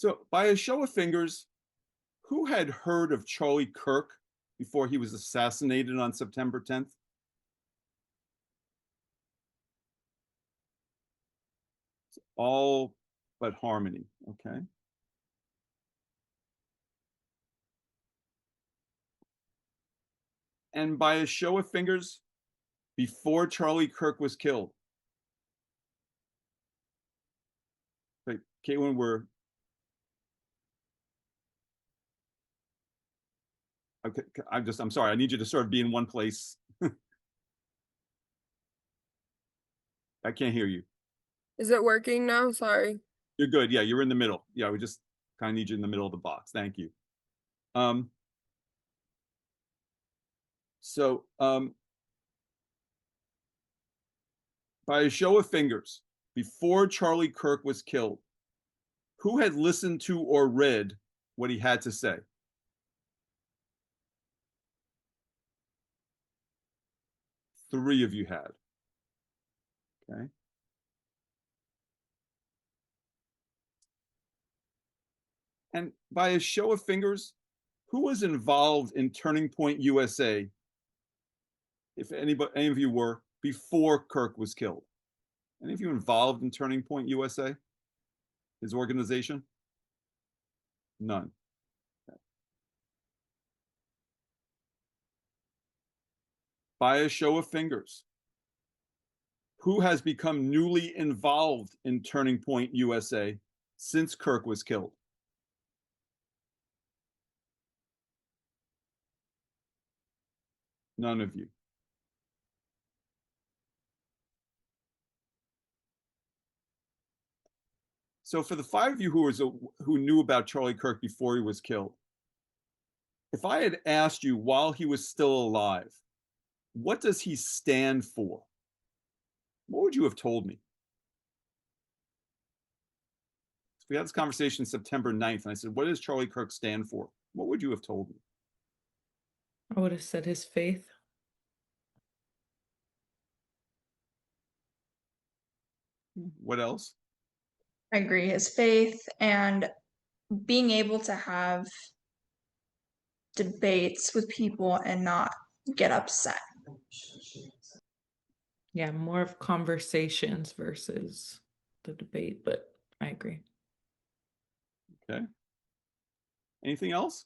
So, by a show of fingers, who had heard of Charlie Kirk before he was assassinated on September 10th? All but Harmony. Okay. And by a show of fingers, before Charlie Kirk was killed. Wait, Caitlin, we're okay. I'm sorry. I need you to sort of be in one place. I can't hear you. Is it working now? Sorry. You're good. Yeah, you're in the middle. Yeah, we just kind of need you in the middle of the box. Thank you. Um, so by a show of fingers, before Charlie Kirk was killed, who had listened to or read what he had to say? Three of you had. Okay. And by a show of fingers, who was involved in Turning Point USA, if any of you were, before Kirk was killed? Any of you involved in Turning Point USA, his organization? None. Okay. By a show of fingers, who has become newly involved in Turning Point USA since Kirk was killed? None of you. So for the five of you who knew about Charlie Kirk before he was killed, if I had asked you while he was still alive, what does he stand for? What would you have told me? So we had this conversation September 9th, and I said, what does Charlie Kirk stand for? What would you have told me? I would have said his faith. What else? I agree. His faith and being able to have debates with people and not get upset. Yeah, more of conversations versus the debate, but I agree. Okay. Anything else?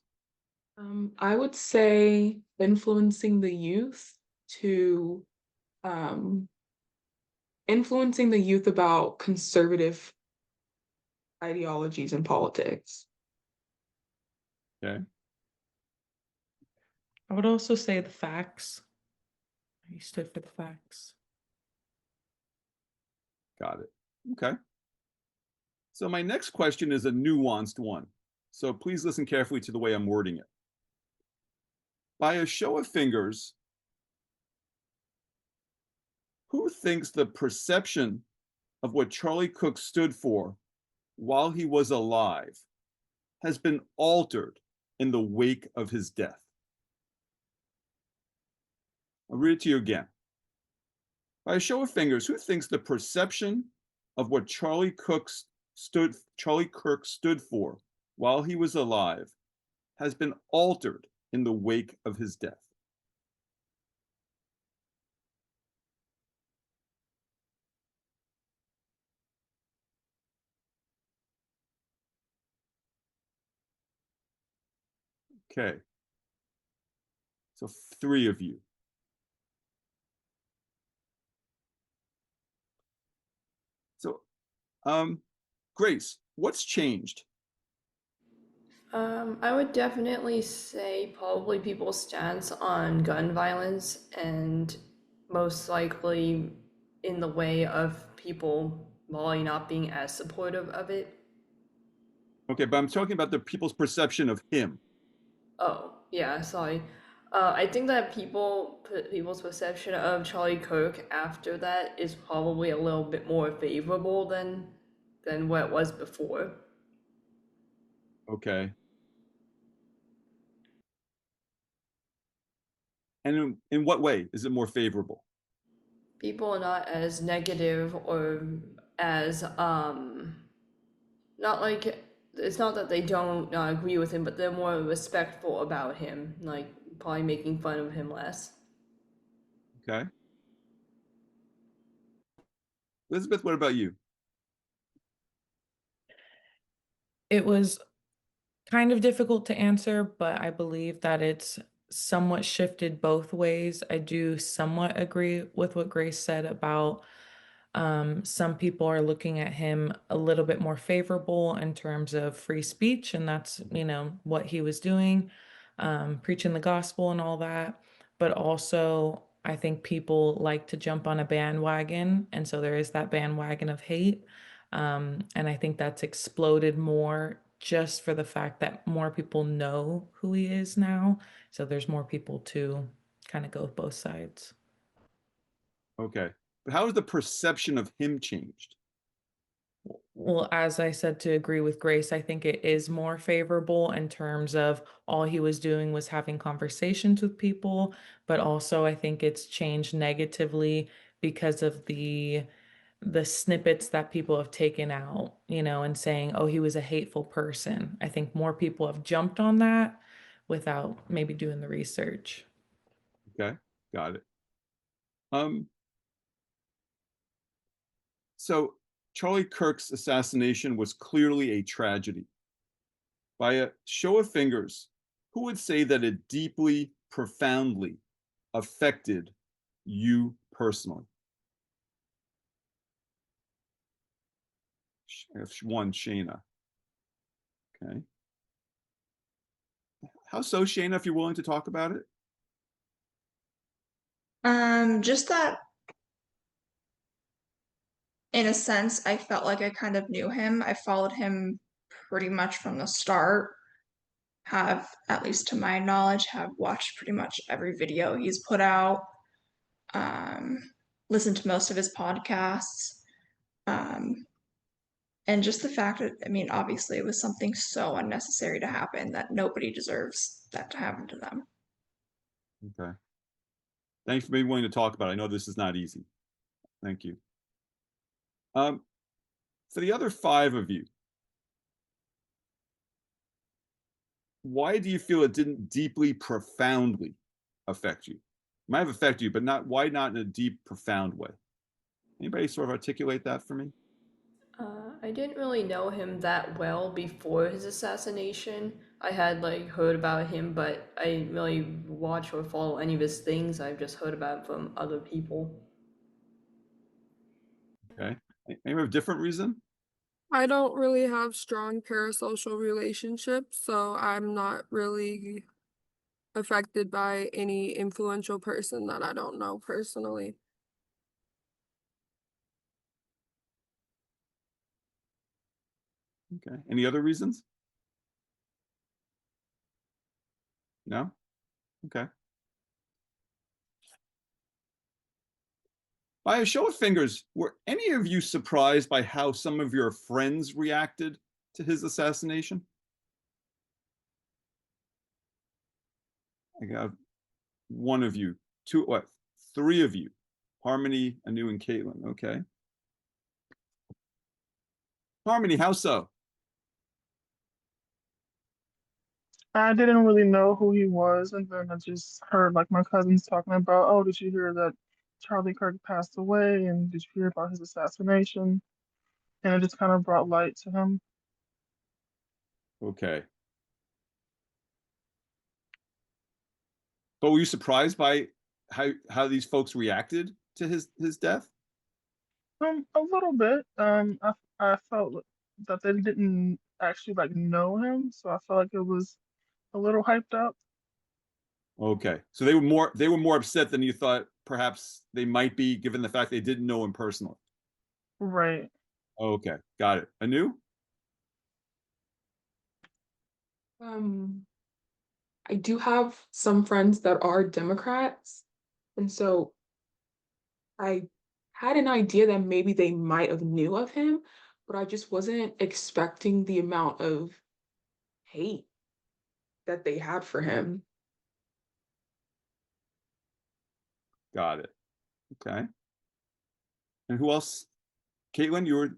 I would say influencing the youth to influencing the youth about conservative ideologies and politics. Okay. I would also say the facts. He stood for the facts. Got it. Okay. So my next question is a nuanced one. So please listen carefully to the way I'm wording it. By a show of fingers, who thinks the perception of what Charlie Cook stood for while he was alive has been altered in the wake of his death? I'll read it to you again. By a show of fingers, who thinks the perception of what Charlie Kirk stood for while he was alive has been altered in the wake of his death? Okay. So three of you. So, Grace, what's changed? I would definitely say probably people's stance on gun violence and most likely in the way of people probably not being as supportive of it. Okay, but I'm talking about the people's perception of him. Oh, yeah, sorry. I think that people's perception of Charlie Kirk after that is probably a little bit more favorable than what it was before. Okay. And in what way is it more favorable? People are not as negative or as not like it's not that they don't agree with him, but they're more respectful about him, like probably making fun of him less. Okay. Elizabeth, what about you? It was kind of difficult to answer, but I believe that it's somewhat shifted both ways. I do somewhat agree with what Grace said about some people are looking at him a little bit more favorable in terms of free speech, and that's, what he was doing, preaching the gospel and all that. But also, I think people like to jump on a bandwagon, and so there is that bandwagon of hate. And I think that's exploded more just for the fact that more people know who he is now. So there's more people to kind of go with both sides. Okay. But how has the perception of him changed? Well, as I said, to agree with Grace, I think it is more favorable in terms of all he was doing was having conversations with people, but also I think it's changed negatively because of the snippets that people have taken out, and saying, "Oh, he was a hateful person." I think more people have jumped on that without maybe doing the research. Okay, got it. Um, so Charlie Kirk's assassination was clearly a tragedy. By a show of fingers, who would say that it deeply, profoundly affected you personally? One, Shayna. Okay. How so, Shayna, if you're willing to talk about it? Just that in a sense, I felt like I kind of knew him. I followed him pretty much from the start. Have, at least to my knowledge, have watched pretty much every video he's put out. Um, listened to most of his podcasts. Um, and just the fact that, I mean, obviously it was something so unnecessary to happen that nobody deserves that to happen to them. Okay. Thanks for being willing to talk about it. I know this is not easy. Thank you. For the other five of you, why do you feel it didn't deeply, profoundly affect you? It might have affected you, but why not in a deep, profound way? Anybody sort of articulate that for me? I didn't really know him that well before his assassination. I had like heard about him, but I didn't really watch or follow any of his things. I've just heard about him from other people. Okay. Maybe a different reason? I don't really have strong parasocial relationships, so I'm not really affected by any influential person that I don't know personally. Okay. Any other reasons? No? Okay. By a show of fingers, were any of you surprised by how some of your friends reacted to his assassination? I got one of you, two, what, three of you. Harmony, Anu, and Caitlin. Okay. Harmony, how so? I didn't really know who he was, and then I just heard like my cousins talking about, oh, did you hear that Charlie Kirk passed away? And did you hear about his assassination? And it just kind of brought light to him. Okay. But were you surprised by how these folks reacted to his death? A little bit. I felt that they didn't actually like know him, so I felt like it was a little hyped up. Okay. So they were more upset than you thought perhaps they might be, given the fact they didn't know him personally. Right. Okay, got it. Anu? Um, I do have some friends that are Democrats, and so I had an idea that maybe they might have knew of him, but I just wasn't expecting the amount of hate that they had for him. Got it. Okay. And who else? Caitlin, you were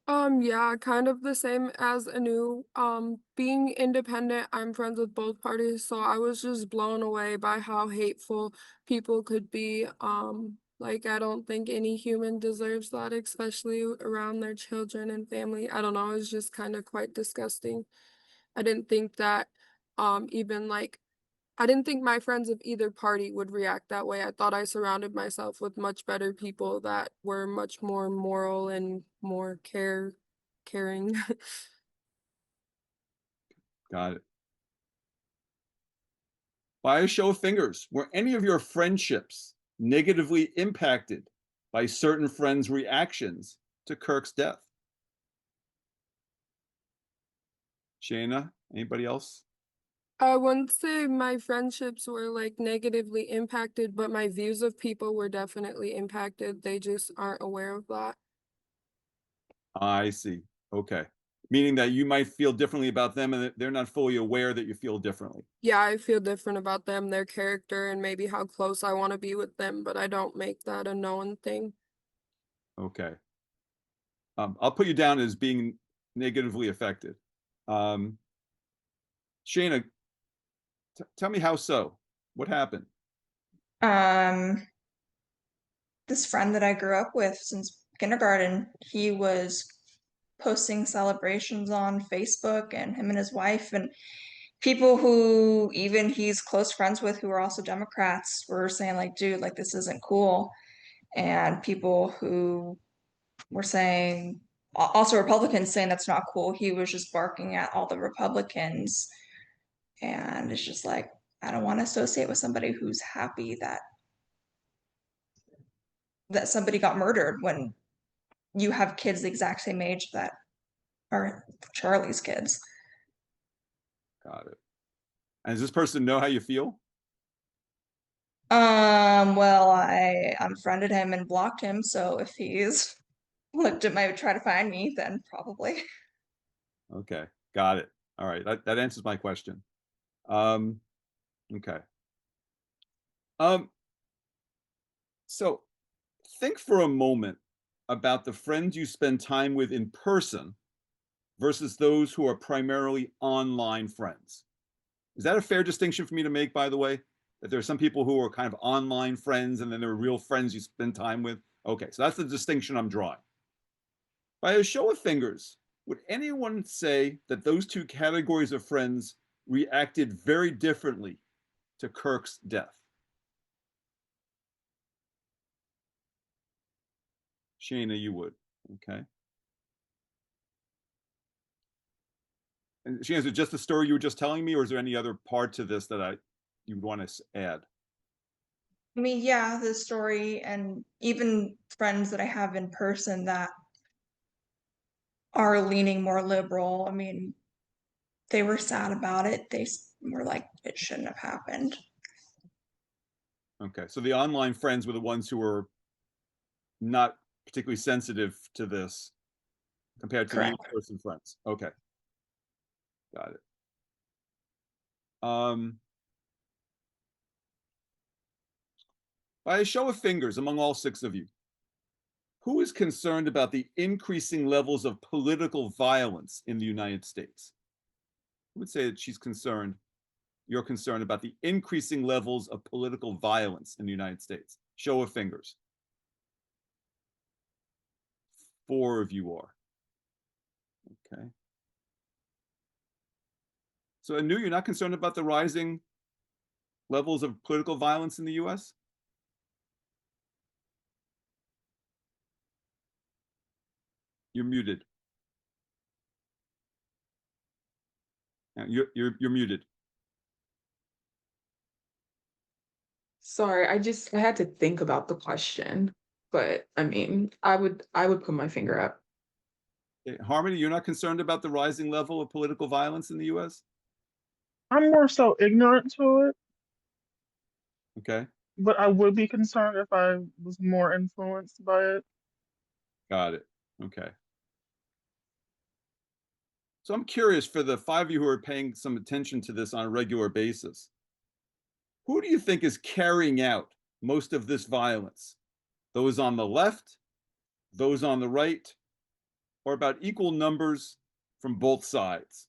Yeah, kind of the same as Anu. Being independent, I'm friends with both parties, so I was just blown away by how hateful people could be. Like I don't think any human deserves that, especially around their children and family. I don't know, it's just kind of quite disgusting. I didn't think that even like I didn't think my friends of either party would react that way. I thought I surrounded myself with much better people that were much more moral and more caring. Got it. By a show of fingers, were any of your friendships negatively impacted by certain friends' reactions to Kirk's death? Shayna, anybody else? I wouldn't say my friendships were like negatively impacted, but my views of people were definitely impacted. They just aren't aware of that. I see. Okay. Meaning that you might feel differently about them and that they're not fully aware that you feel differently. Yeah, I feel different about them, their character, and maybe how close I want to be with them, but I don't make that a known thing. Okay. I'll put you down as being negatively affected. Um, Shayna, tell me how so. What happened? Um, this friend that I grew up with since kindergarten, he was posting celebrations on Facebook, and him and his wife and people who even he's close friends with who are also Democrats were saying like, dude, like this isn't cool. And people who were saying also Republicans saying that's not cool. He was just barking at all the Republicans. And it's just like, I don't want to associate with somebody who's happy that somebody got murdered when you have kids the exact same age that are Charlie's kids. Got it. And does this person know how you feel? Well, I unfriended him and blocked him, so if he's looked at my try to find me, then probably. Okay. Got it. All right. That answers my question. Um, okay. Um, so think for a moment about the friends you spend time with in person versus those who are primarily online friends. Is that a fair distinction for me to make, by the way? That there are some people who are kind of online friends and then there are real friends you spend time with? Okay, so that's the distinction I'm drawing. By a show of fingers, would anyone say that those two categories of friends reacted very differently to Kirk's death? Shayna, you would. Okay. And Shayna, is it just the story you were just telling me, or is there any other part to this that you would want to add? I mean, yeah, the story and even friends that I have in person that are leaning more liberal. I mean, they were sad about it. They were like, it shouldn't have happened. Okay, so the online friends were the ones who were not particularly sensitive to this compared to the Correct. in-person friends. Okay, got it. Um, by a show of fingers among all six of you, who is concerned about the increasing levels of political violence in the United States? I would say that you're concerned about the increasing levels of political violence in the United States. Show of fingers. 4 of you are. Okay. So Anu, you're not concerned about the rising levels of political violence in the US? You're muted. You're muted. Sorry, I had to think about the question, but I mean, I would put my finger up. Okay. Harmony, you're not concerned about the rising level of political violence in the US? I'm more so ignorant to it, Okay, but I would be concerned if I was more influenced by it. got it. Okay. So I'm curious for the 5 of you who are paying some attention to this on a regular basis. Who do you think is carrying out most of this violence? Those on the left, those on the right, or about equal numbers from both sides?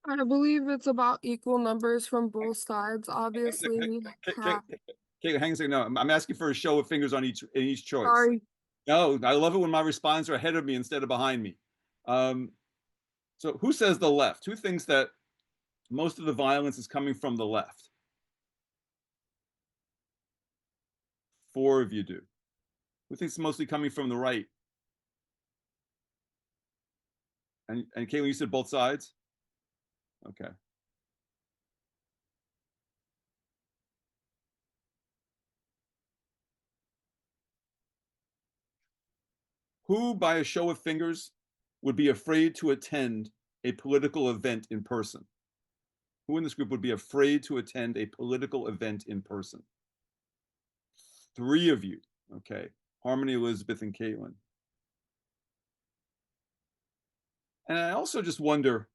I believe it's about equal numbers from both sides. Obviously, half. Okay, hang on a second. No, I'm asking for a show of fingers on each choice. Sorry. No, I love it when my responses are ahead of me instead of behind me. So who says the left? Who thinks that most of the violence is coming from the left? 4 of you do. Who thinks it's mostly coming from the right? And Caitlin, you said both sides? Okay. Who, by a show of fingers, would be afraid to attend a political event in person? Who in this group would be afraid to attend a political event in person? 3 of you. Okay. Harmony, Elizabeth, and Caitlin. And I also just wonder,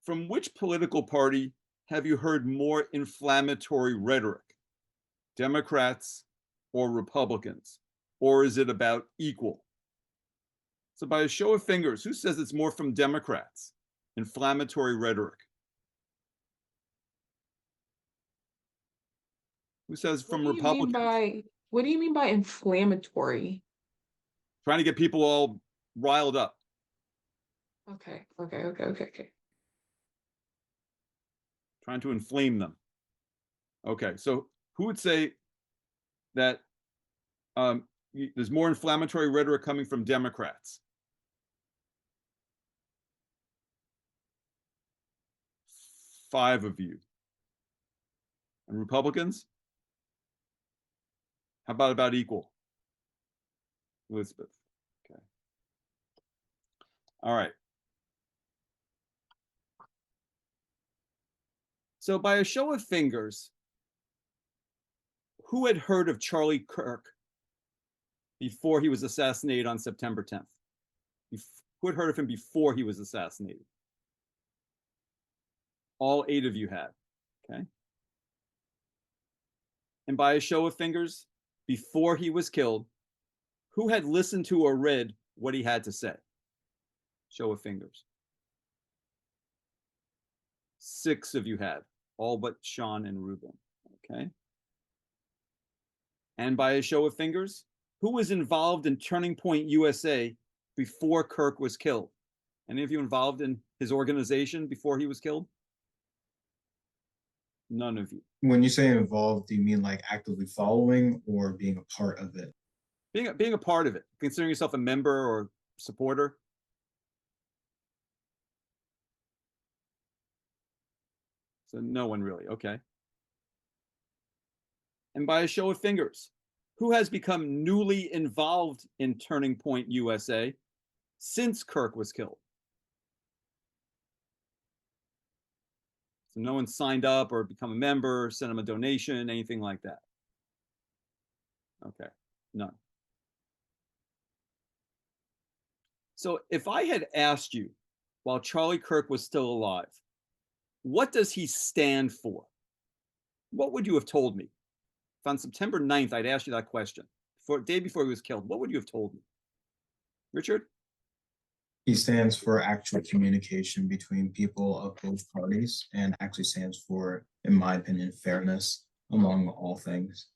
from which political party have you heard more inflammatory rhetoric? Democrats or Republicans? Or is it about equal? So by a show of fingers, who says it's more from Democrats? Inflammatory rhetoric. Who says from Republicans? What do you mean by inflammatory? Trying to get people all riled up. Okay. Trying to inflame them. Okay, so who would say that there's more inflammatory rhetoric coming from Democrats? 5 of you. And Republicans? How about equal? Elizabeth. Okay. All right. So by a show of fingers, who had heard of Charlie Kirk before he was assassinated on September 10th? Who had heard of him before he was assassinated? All 8 of you had. Okay. And by a show of fingers, before he was killed, who had listened to or read what he had to say? Show of fingers. 6 of you had, all but Sean and Ruben. Okay. And by a show of fingers, who was involved in Turning Point USA before Kirk was killed? Any of you involved in his organization before he was killed? None of you. When you say involved, do you mean like actively following or being a part of it? Being a part of it, considering yourself a member or supporter. So no one really. Okay. And by a show of fingers, who has become newly involved in Turning Point USA since Kirk was killed? So no one signed up or become a member, sent him a donation, anything like that. Okay, none. So if I had asked you while Charlie Kirk was still alive, what does he stand for? What would you have told me? If on September 9th, I'd asked you that question, day before he was killed, what would you have told me? Richard? He stands for actual communication between people of both parties and actually stands for, in my opinion, fairness among all things.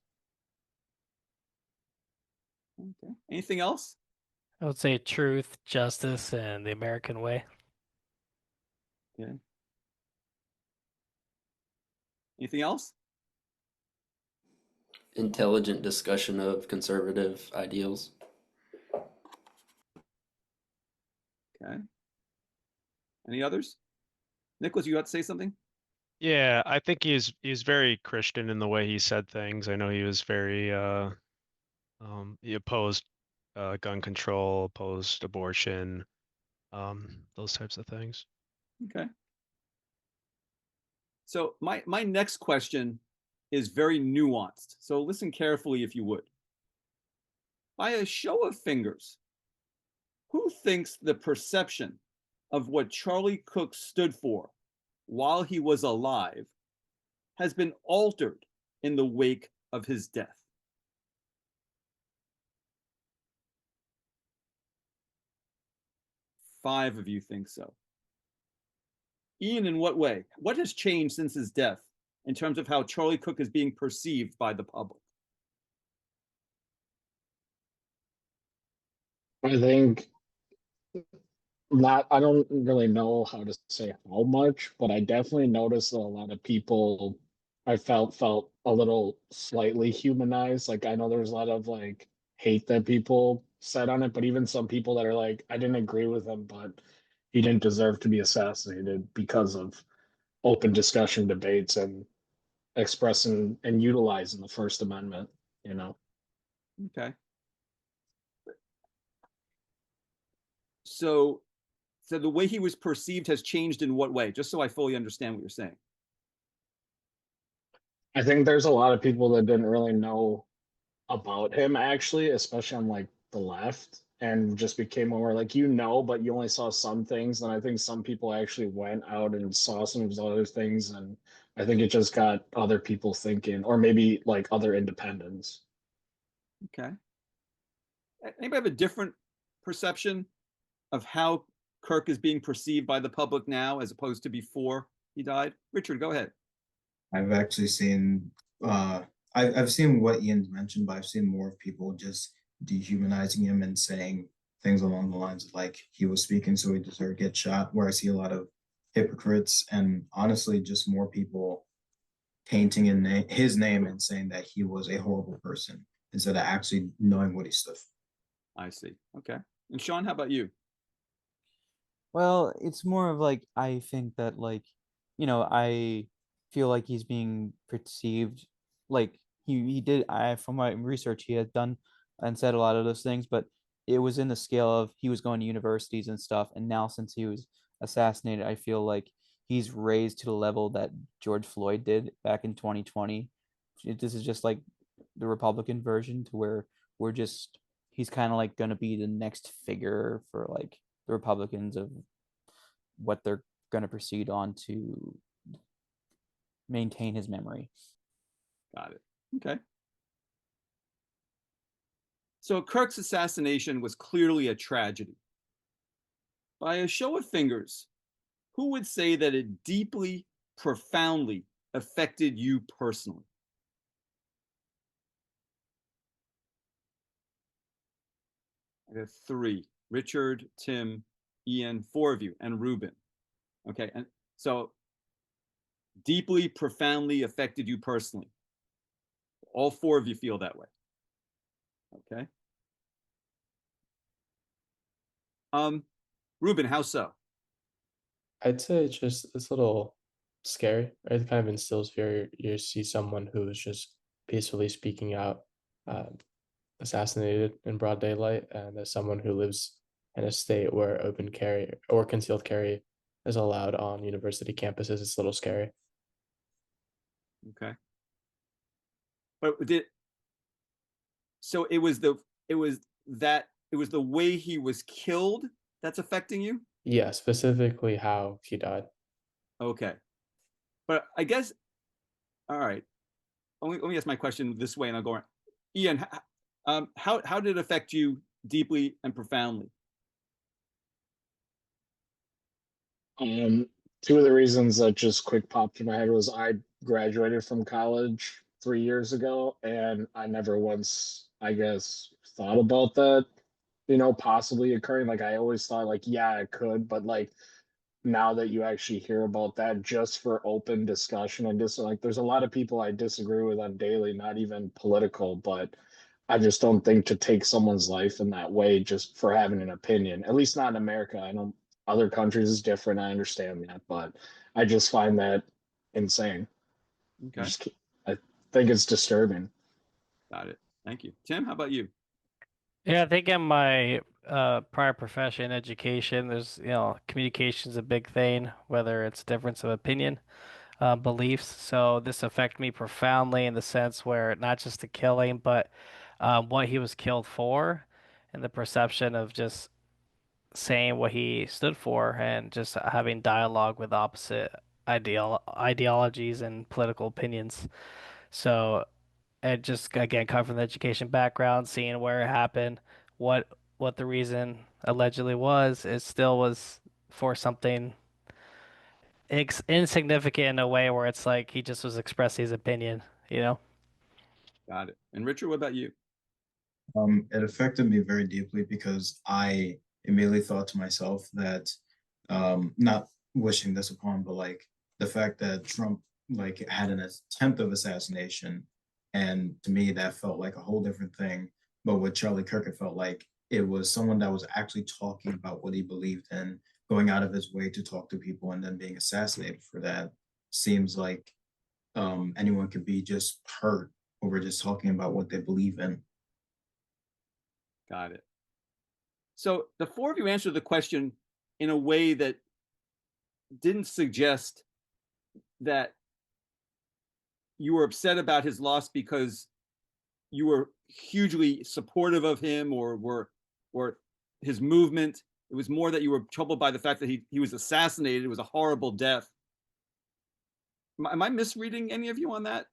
Okay. Anything else? I would say truth, justice, and the American way. Okay. Anything else? Intelligent discussion of conservative ideals. Okay. Any others? Nicholas, you got to say something? Yeah, I think he's very Christian in the way he said things. I know he was very he opposed gun control, opposed abortion, those types of things. Okay. So my next question is very nuanced. So listen carefully if you would. By a show of fingers, who thinks the perception of what Charlie Cook stood for while he was alive has been altered in the wake of his death? 5 of you think so. Ian, in what way? What has changed since his death in terms of how Charlie Cook is being perceived by the public? I think not, I don't really know how to say how much, but I definitely noticed that a lot of people I felt a little slightly humanized. Like I know there's a lot of like hate that people said on it, but even some people that are like, I didn't agree with him, but he didn't deserve to be assassinated because of open discussion debates and expressing and utilizing the First Amendment, you know. Okay. So the way he was perceived has changed in what way? Just so I fully understand what you're saying. I think there's a lot of people that didn't really know about him actually, especially on like the left, and just became more like but you only saw some things. And I think some people actually went out and saw some of his other things, and I think it just got other people thinking, or maybe like other independents. Okay. Anybody have a different perception of how Kirk is being perceived by the public now as opposed to before he died? Richard, go ahead. I've actually seen I've seen what Ian mentioned, but I've seen more of people just dehumanizing him and saying things along the lines of like he was speaking so he deserved to get shot, where I see a lot of hypocrites and honestly just more people tainting his name and saying that he was a horrible person instead of actually knowing what he stood for. I see. Okay. And Sean, how about you? Well, it's more of like I think that like, I feel like he's being perceived like he did I from my research he had done and said a lot of those things, but it was in the scale of he was going to universities and stuff, and now since he was assassinated, I feel like he's raised to the level that George Floyd did back in 2020. This is just like the Republican version to where we're just he's kind of like going to be the next figure for like the Republicans of what they're going to proceed on to maintain his memory. Got it. Okay. So Kirk's assassination was clearly a tragedy. By a show of fingers, who would say that it deeply, profoundly affected you personally? I have 3. Richard, Tim, Ian, 4 of you, and Ruben. Okay, and so deeply, profoundly affected you personally. All 4 of you feel that way. Okay. Ruben, how so? I'd say it's a little scary. Right? It kind of instills fear. You see someone who is just peacefully speaking out, uh, assassinated in broad daylight, and as someone who lives in a state where open carry or concealed carry is allowed on university campuses, it's a little scary. Okay. But so it was the way he was killed that's affecting you? Yeah, specifically how he died. Okay. But I guess, all right. Let me ask my question this way and I'll go around. Ian, how did it affect you deeply and profoundly? Two of the reasons that just quick popped in my head was I graduated from college 3 years ago, and I never once, I guess, thought about that, possibly occurring. Like I always thought, like, yeah, it could, but like now that you actually hear about that, just for open discussion and just like, there's a lot of people I disagree with on daily, not even political, but I just don't think to take someone's life in that way just for having an opinion, at least not in America. I know other countries is different. I understand that, but I just find that insane. Okay. I think it's disturbing. Got it. Thank you. Tim, how about you? Yeah, I think in my prior profession, education, there's, communication's a big thing, whether it's difference of opinion, beliefs. So this affected me profoundly in the sense where not just the killing, but what he was killed for and the perception of just saying what he stood for and just having dialogue with opposite ideologies and political opinions. So, and just again, come from the education background, seeing where it happened, what what the reason allegedly was, it still was for something insignificant in a way where it's like he just was expressing his opinion, you know? Got it. And Richard, what about you? It affected me very deeply because I immediately thought to myself that, not wishing this upon, but like the fact that Trump like had an attempt of assassination, and to me that felt like a whole different thing. But with Charlie Kirk, it felt like it was someone that was actually talking about what he believed in, going out of his way to talk to people, and then being assassinated for that. Seems like anyone could be just hurt over just talking about what they believe in. Got it. So the four of you answered the question in a way that didn't suggest that you were upset about his loss because you were hugely supportive of him or his movement. It was more that you were troubled by the fact that he was assassinated. It was a horrible death. Am I misreading any of you on that?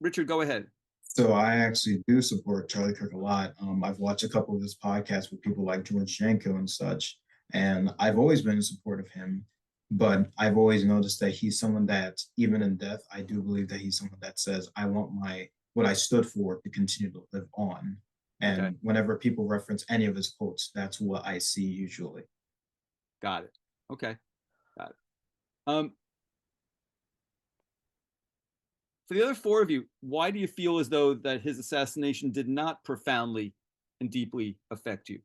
Richard, go ahead. So I actually do support Charlie Kirk a lot. I've watched a couple of his podcasts with people like George Janko and such, and I've always been in support of him. But I've always noticed that he's someone that, even in death, I do believe that he's someone that says, "I want my what I stood for to continue to live on." And Okay. whenever people reference any of his quotes, that's what I see usually. Got it. Okay. Got it. For the other four of you, why do you feel as though that his assassination did not profoundly and deeply affect you?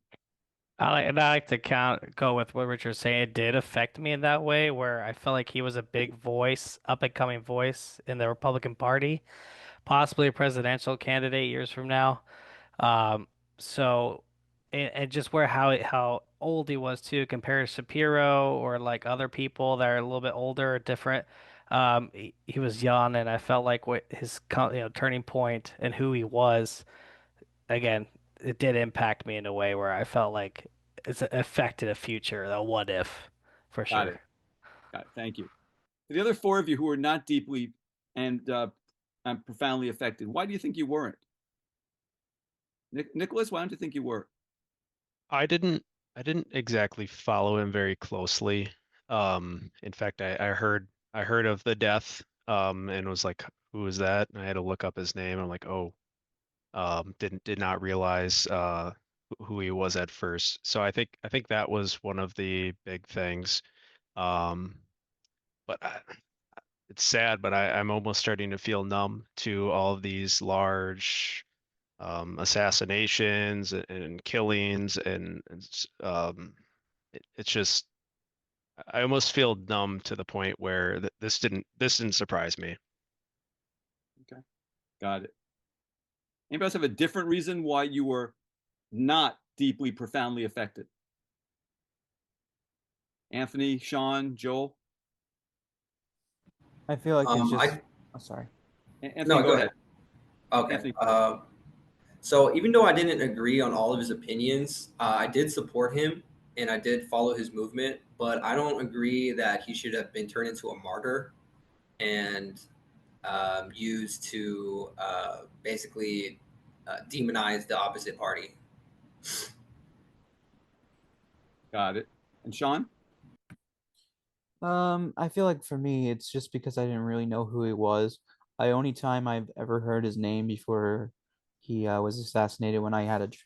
I like to go with what Richard's saying. It did affect me in that way, where I felt like he was a big voice, up and coming voice in the Republican Party, possibly a presidential candidate years from now. Um, so, and just where how old he was too, compared to Shapiro or like other people that are a little bit older or different. He was young, and I felt like what his turning point and who he was, again, it did impact me in a way where I felt like it's affected a future, a what if, for Got sure. it. Got it. Thank you. For the other four of you who were not deeply and profoundly affected, why do you think you weren't? Nicholas, why don't you think you were? I didn't exactly follow him very closely. In fact, I heard of the death, and was like, who was that? And I had to look up his name. I'm like, oh, did not realize who he was at first. So I think that was one of the big things. Um, but it's sad, but I'm almost starting to feel numb to all of these large assassinations and killings, it's just I almost feel numb to the point where this didn't surprise me. Okay. Got it. Anybody else have a different reason why you were not deeply, profoundly affected? Anthony, Sean, Joel? I feel like it's just. I Oh, sorry. Anthony, no, go go ahead. ahead. Okay. Anthony. So even though I didn't agree on all of his opinions, I did support him and I did follow his movement, but I don't agree that he should have been turned into a martyr and used to basically demonize the opposite party. Got it. And Sean? I feel like for me, it's just because I didn't really know who he was. The only time I've ever heard his name before he was assassinated, when I had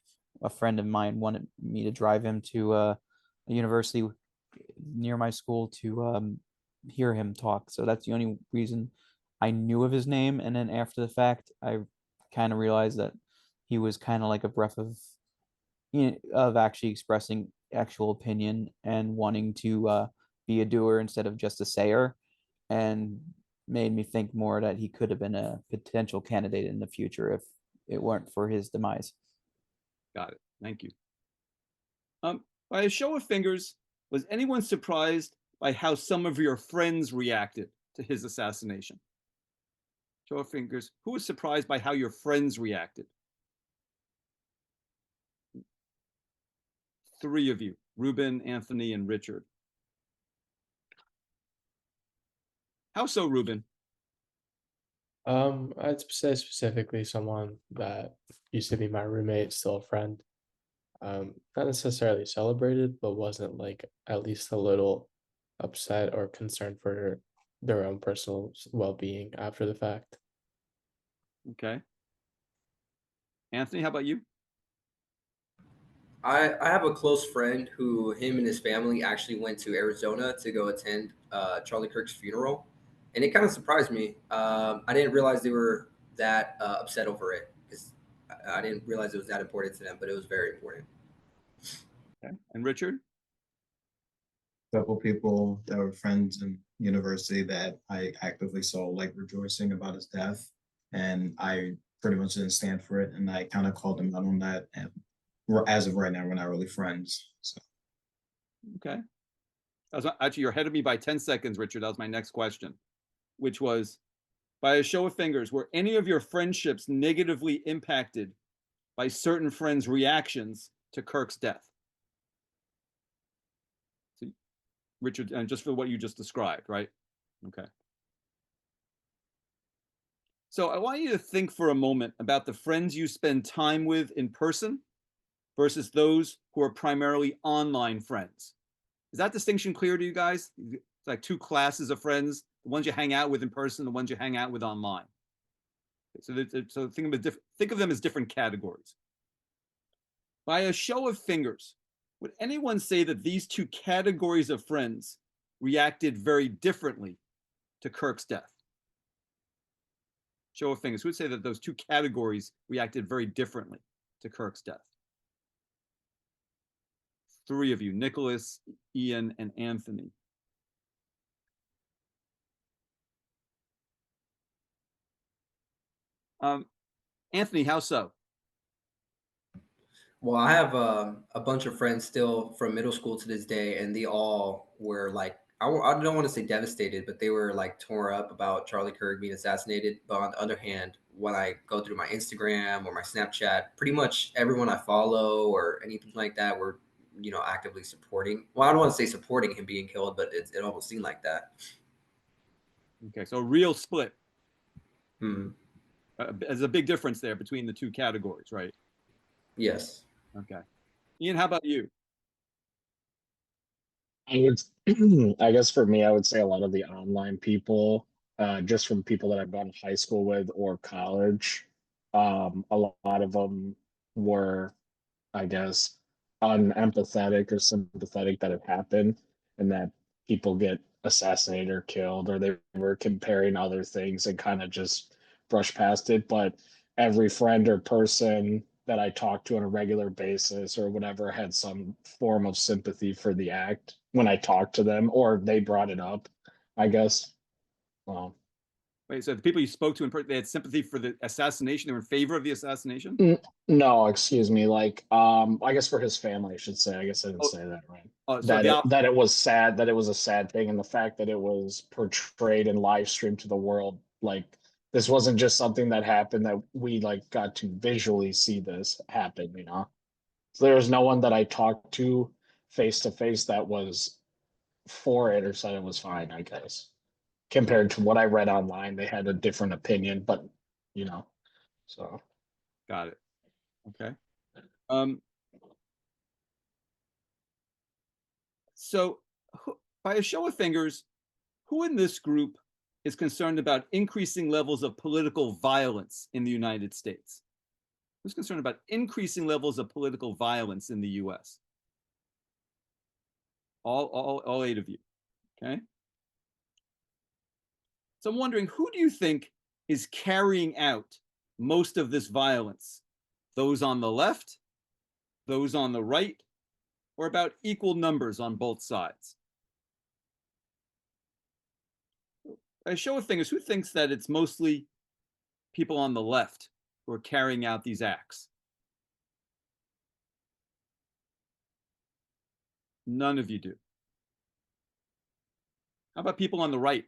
a friend of mine wanted me to drive him to a university near my school to hear him talk. So that's the only reason I knew of his name. And then after the fact, I kind of realized that he was kind of like a breath of of actually expressing actual opinion and wanting to be a doer instead of just a sayer, and made me think more that he could have been a potential candidate in the future if it weren't for his demise. Got it. Thank you. By a show of fingers, was anyone surprised by how some of your friends reacted to his assassination? Show of fingers. Who was surprised by how your friends reacted? Three of you, Ruben, Anthony, and Richard. How so, Ruben? I'd say specifically someone that used to be my roommate, still a friend. not necessarily celebrated, but wasn't like at least a little upset or concerned for their own personal well-being after the fact. Okay. Anthony, how about you? I have a close friend who him and his family actually went to Arizona to go attend Charlie Kirk's funeral, and it kind of surprised me. I didn't realize they were that upset over it because I didn't realize it was that important to them, but it was very important. Okay. And Richard? Couple people that were friends in university that I actively saw like rejoicing about his death, and I pretty much didn't stand for it, and I kind of called him out on that. And as of right now, we're not really friends. So Okay. Actually, you're ahead of me by 10 seconds, Richard. That was my next question, which was, by a show of fingers, were any of your friendships negatively impacted by certain friends' reactions to Kirk's death? So, Richard, and just for what you just described, right? Okay. So I want you to think for a moment about the friends you spend time with in person versus those who are primarily online friends. Is that distinction clear to you guys? It's like two classes of friends, the ones you hang out with in person, the ones you hang out with online. So think of them as different categories. By a show of fingers, would anyone say that these two categories of friends reacted very differently to Kirk's death? Show of fingers. Who would say that those two categories reacted very differently to Kirk's death? Three of you, Nicholas, Ian, and Anthony. Anthony, how so? Well, I have a bunch of friends still from middle school to this day, and they all were like, I don't want to say devastated, but they were like tore up about Charlie Kirk being assassinated. But on the other hand, when I go through my Instagram or my Snapchat, pretty much everyone I follow or anything like that were, actively supporting. Well, I don't want to say supporting him being killed, but it almost seemed like that. Okay, so real split. Hmm. There's a big difference there between the two categories, right? Yes. Okay. Ian, how about you? I would, I guess for me, I would say a lot of the online people, just from people that I've gone to high school with or college, a lot of them were, I guess, unempathetic or sympathetic that it happened and that people get assassinated or killed, or they were comparing other things and kind of just brush past it. But every friend or person that I talked to on a regular basis or whatever had some form of sympathy for the act when I talked to them or they brought it up, I guess. Well, Wait, so the people you spoke to in person, they had sympathy for the assassination. They were in favor of the assassination? no, excuse me. Like, I guess for his family, I should say. I guess I didn't say that right. So That it was sad, that it was a sad thing, and the fact that it was portrayed and live streamed to the world, like this wasn't just something that happened that we like got to visually see this happen, you know. So there was no one that I talked to face that was for it or said it was fine, I guess. Compared to what I read online, they had a different opinion, but you know, so got it. Okay. Um, so by a show of fingers, who in this group is concerned about increasing levels of political violence in the United States? Who's concerned about increasing levels of political violence in the US? All eight of you. Okay. So I'm wondering, who do you think is carrying out most of this violence? Those on the left, those on the right, or about equal numbers on both sides? A show of fingers, who thinks that it's mostly people on the left who are carrying out these acts? None of you do. How about people on the right?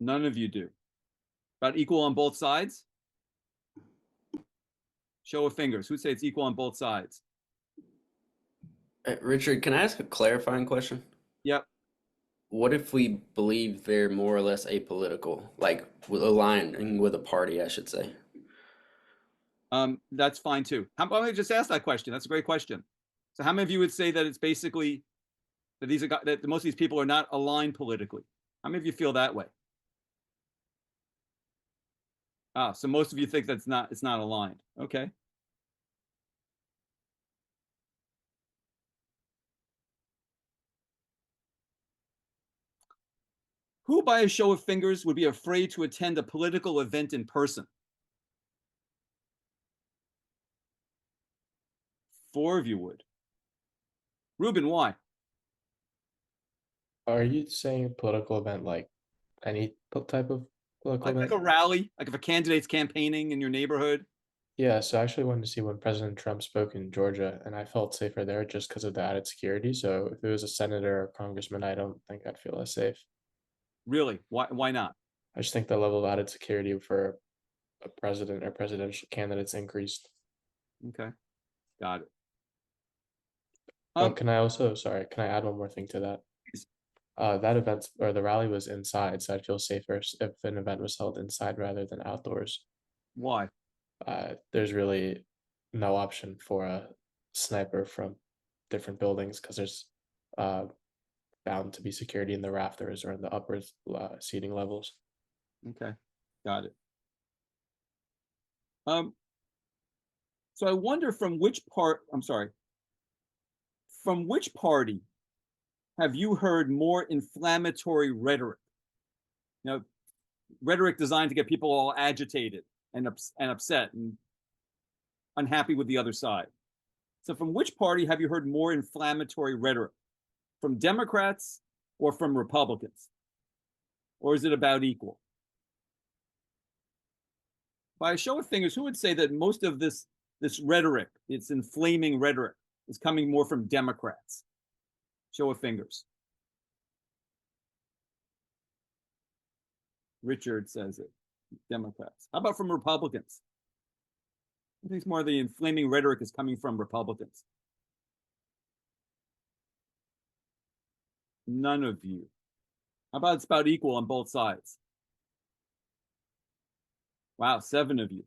None of you do. About equal on both sides? Show of fingers. Who'd say it's equal on both sides? Richard, can I ask a clarifying question? Yep. What if we believe they're more or less apolitical, like aligning with a party, I should say? That's fine too. How about I just ask that question? That's a great question. So how many of you would say that it's basically that these are that most of these people are not aligned politically? How many of you feel that way? Ah, so most of you think that's not it's not aligned. Okay. Who, by a show of fingers, would be afraid to attend a political event in person? 4 of you would. Ruben, why? Are you saying a political event like any type of political Like event? a rally, like if a candidate's campaigning in your neighborhood. Yeah, so I actually wanted to see when President Trump spoke in Georgia, and I felt safer there just because of the added security. So if it was a senator or congressman, I don't think I'd feel as safe. Really? Why not? I just think the level of added security for a president or presidential candidates increased. Okay. Got it. Oh, can I add one more thing to that? Please. That event or the rally was inside, so I'd feel safer if an event was held inside rather than outdoors. Why? There's really no option for a sniper from different buildings because there's uh, bound to be security in the rafters or in the upper seating levels. Okay. Got it. So I wonder from which party have you heard more inflammatory rhetoric? You know, rhetoric designed to get people all agitated and upset and unhappy with the other side. So from which party have you heard more inflammatory rhetoric? From Democrats or from Republicans? Or is it about equal? By a show of fingers, who would say that most of this rhetoric, it's inflaming rhetoric, is coming more from Democrats? Show of fingers. Richard says it. Democrats. How about from Republicans? I think more of the inflaming rhetoric is coming from Republicans. None of you. How about it's about equal on both sides? Wow, 7 of you.